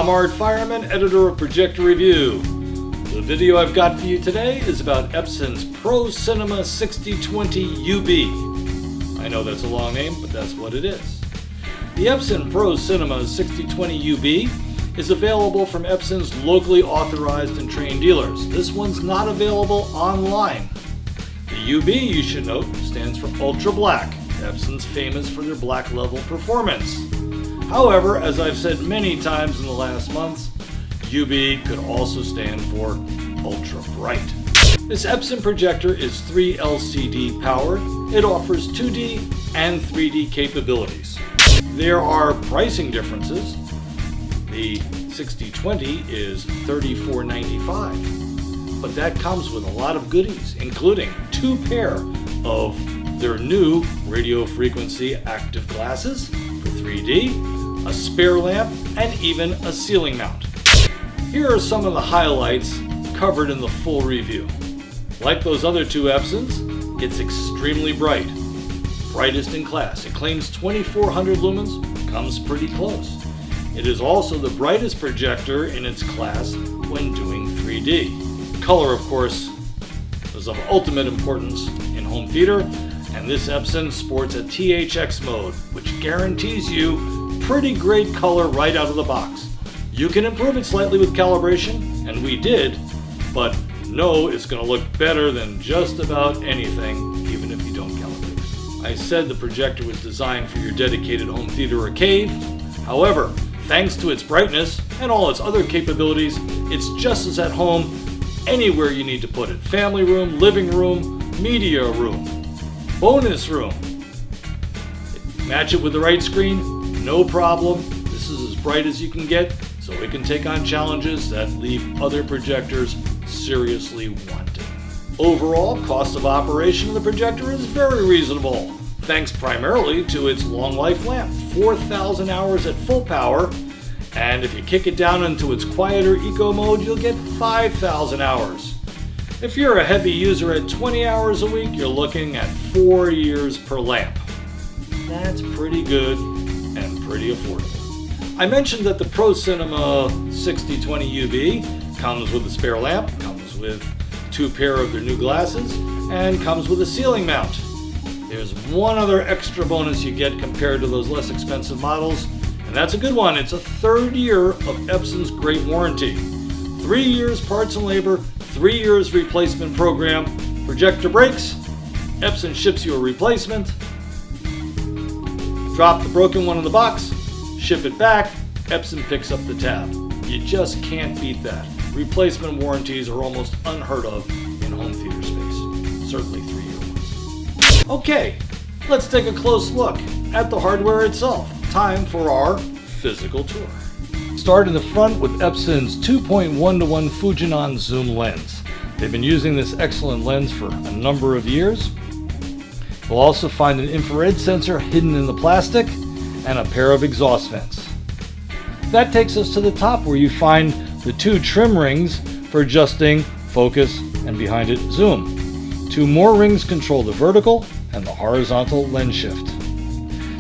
I'm Art Feierman, editor of Projector Review. The video I've got for you today is about Epson's Pro Cinema 6020 UB. I know that's a long name, but that's what it is. The Epson Pro Cinema 6020 UB is available from Epson's locally authorized and trained dealers. This one's not available online. The UB, you should note, stands for Ultra Black. Epson's famous for their black level performance. However, as I've said many times in the last months, UB could also stand for Ultra Bright. This Epson projector is 3 LCD powered. It offers 2D and 3D capabilities. There are pricing differences. The 6020 is $34.95, but that comes with a lot of goodies, including 2 pair of their new radio frequency active glasses for 3D, a spare lamp, and even a ceiling mount. Here are some of the highlights covered in the full review. Like those other 2 Epsons, it's extremely bright. Brightest in class. It claims 2400 lumens, comes pretty close. It is also the brightest projector in its class when doing 3D. Color, of course, is of ultimate importance in home theater, and this Epson sports a THX mode, which guarantees you pretty great color right out of the box. You can improve it slightly with calibration, and we did, but know it's going to look better than just about anything, even if you don't calibrate. I said the projector was designed for your dedicated home theater or cave. However, thanks to its brightness and all its other capabilities, it's just as at home anywhere you need to put it. Family room, living room, media room, bonus room. Match it with the right screen, no problem. This is as bright as you can get, so it can take on challenges that leave other projectors seriously wanting. Overall, cost of operation of the projector is very reasonable, thanks primarily to its long life lamp, 4,000 hours at full power, and if you kick it down into its quieter eco mode, you'll get 5,000 hours. If you're a heavy user at 20 hours a week, you're looking at 4 years per lamp. That's pretty good and pretty affordable. I mentioned that the Pro Cinema 6020 UB comes with a spare lamp, comes with 2 pair of their new glasses, and comes with a ceiling mount. There's one other extra bonus you get compared to those less expensive models, and that's a good one. It's a 3rd year of Epson's great warranty. 3 years parts and labor, 3 years replacement program. Projector breaks, Epson ships you a replacement. Drop the broken one in the box, ship it back, Epson picks up the tab. You just can't beat that. Replacement warranties are almost unheard of in home theater space. Certainly 3-year ones. Okay, let's take a close look at the hardware itself. Time for our physical tour. Start in the front with Epson's 2.1:1 Fujinon zoom lens. They've been using this excellent lens for a number of years. You'll also find an infrared sensor hidden in the plastic and a pair of exhaust vents. That takes us to the top where you find the 2 trim rings for adjusting focus and behind it zoom. 2 more rings control the vertical and the horizontal lens shift.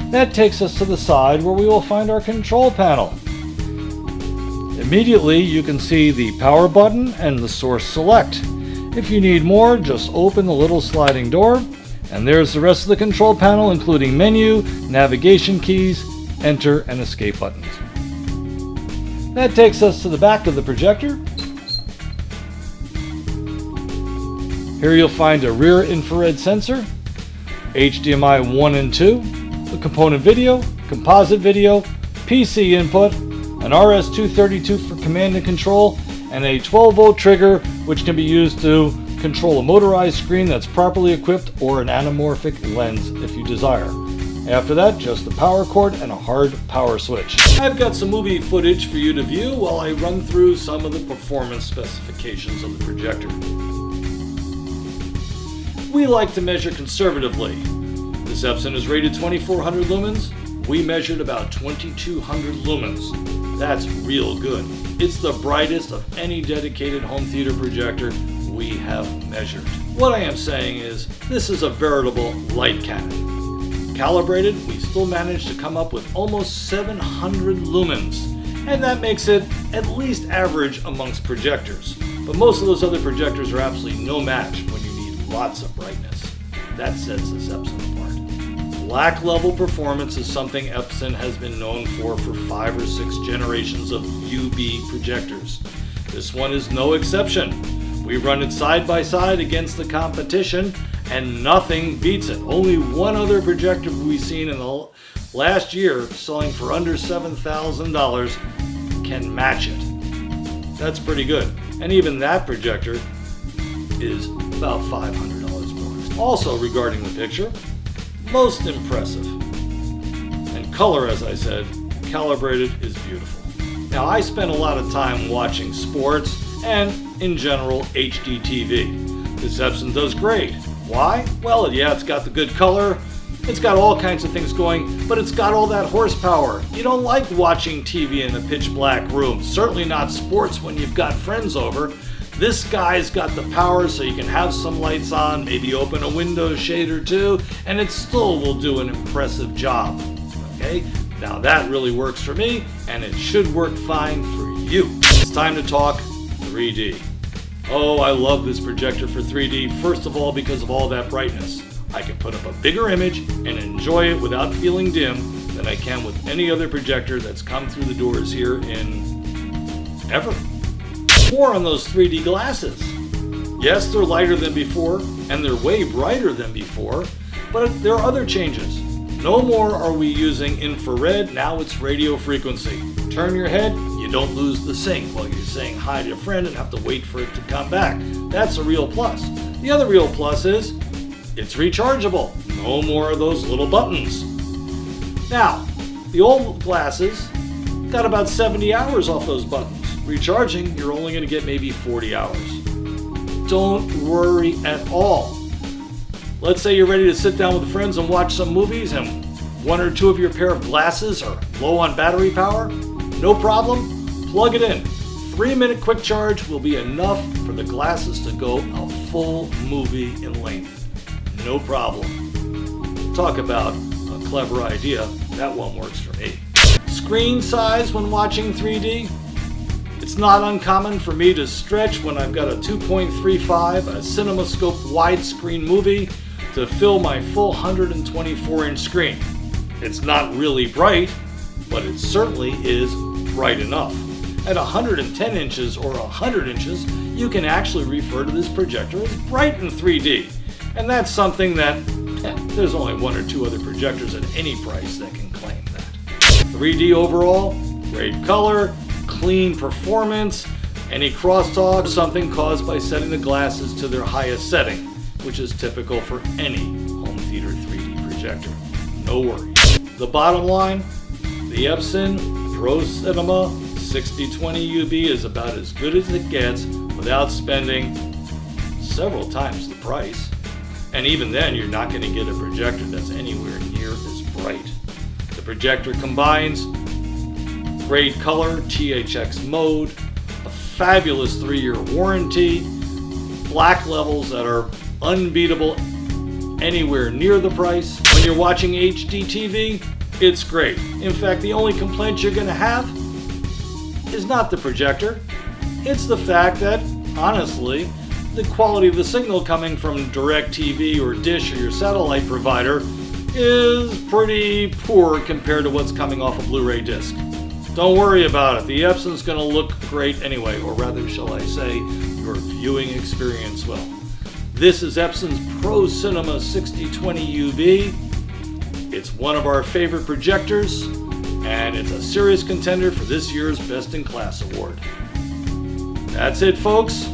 That takes us to the side where we will find our control panel. Immediately you can see the power button and the source select. If you need more, just open the little sliding door, and there's the rest of the control panel, including menu, navigation keys, enter and escape buttons. That takes us to the back of the projector. Here you'll find a rear infrared sensor, HDMI 1 and 2, a component video, composite video, PC input, an RS-232 for command and control, and a 12-volt trigger which can be used to control a motorized screen that's properly equipped or an anamorphic lens if you desire. After that, just the power cord and a hard power switch. I've got some movie footage for you to view while I run through some of the performance specifications of the projector. We like to measure conservatively. This Epson is rated 2400 lumens. We measured about 2200 lumens. That's real good. It's the brightest of any dedicated home theater projector we have measured. What I am saying is, this is a veritable light cannon. Calibrated, we still managed to come up with almost 700 lumens. and that makes it at least average amongst projectors. But most of those other projectors are absolutely no match when you need lots of brightness. That sets this Epson apart. Black level performance is something Epson has been known for 5 or 6 generations of UV projectors. This one is no exception. We run it side by side against the competition, and nothing beats it. Only one other projector we've seen in the last year selling for under $7,000 can match it. That's pretty good. And even that projector is about $500 more. Also regarding the picture, most impressive. And color, as I said, calibrated is beautiful. Now, I spend a lot of time watching sports and, in general, HD TV. This Epson does great. Why? Well, yeah, it's got the good color, it's got all kinds of things going, but it's got all that horsepower. You don't like watching TV in a pitch black room, certainly not sports when you've got friends over. This guy's got the power so you can have some lights on, maybe open a window shade or two, and it still will do an impressive job. Okay? Now that really works for me, and it should work fine for you. It's time to talk 3D. Oh, I love this projector for 3D, first of all because of all that brightness. I can put up a bigger image and enjoy it without feeling dim than I can with any other projector that's come through the doors here in ever. More on those 3D glasses. Yes, they're lighter than before, and they're way brighter than before, but there are other changes. No more are we using infrared, now it's radio frequency. Turn your head, you don't lose the sync while you're saying hi to a friend and have to wait for it to come back. That's a real plus. The other real plus is it's rechargeable. No more of those little buttons. Now, the old glasses got about 70 hours off those buttons. Recharging, you're only going to get maybe 40 hours. Don't worry at all. Let's say you're ready to sit down with friends and watch some movies and one or two of your pair of glasses are low on battery power. No problem, plug it in. 3-minute quick charge will be enough for the glasses to go a full movie in length. No problem. Talk about a clever idea. That one works for me. Screen size when watching 3D. It's not uncommon for me to stretch when I've got a 2.35, a CinemaScope widescreen movie to fill my full 124-inch screen. It's not really bright, but it certainly is bright enough. At 110 inches or 100 inches, you can actually refer to this projector as bright in 3D. And that's something that there's only one or two other projectors at any price that can claim that. 3D overall, great color, clean performance, any crosstalk, something caused by setting the glasses to their highest setting, which is typical for any home theater 3D projector. No worries. The bottom line, the Epson Pro Cinema 6020 UV is about as good as it gets without spending several times the price. And even then, you're not going to get a projector that's anywhere near as bright. The projector combines great color, THX mode, a fabulous 3-year warranty, black levels that are unbeatable anywhere near the price. When you're watching HD TV, it's great. In fact, the only complaint you're going to have is not the projector. It's the fact that, honestly, the quality of the signal coming from DirecTV or Dish or your satellite provider is pretty poor compared to what's coming off a Blu-ray disc. Don't worry about it. The Epson's going to look great anyway, or rather, shall I say, your viewing experience will. This is Epson's Pro Cinema 6020 UV. It's one of our favorite projectors, and it's a serious contender for this year's Best in Class award. That's it, folks.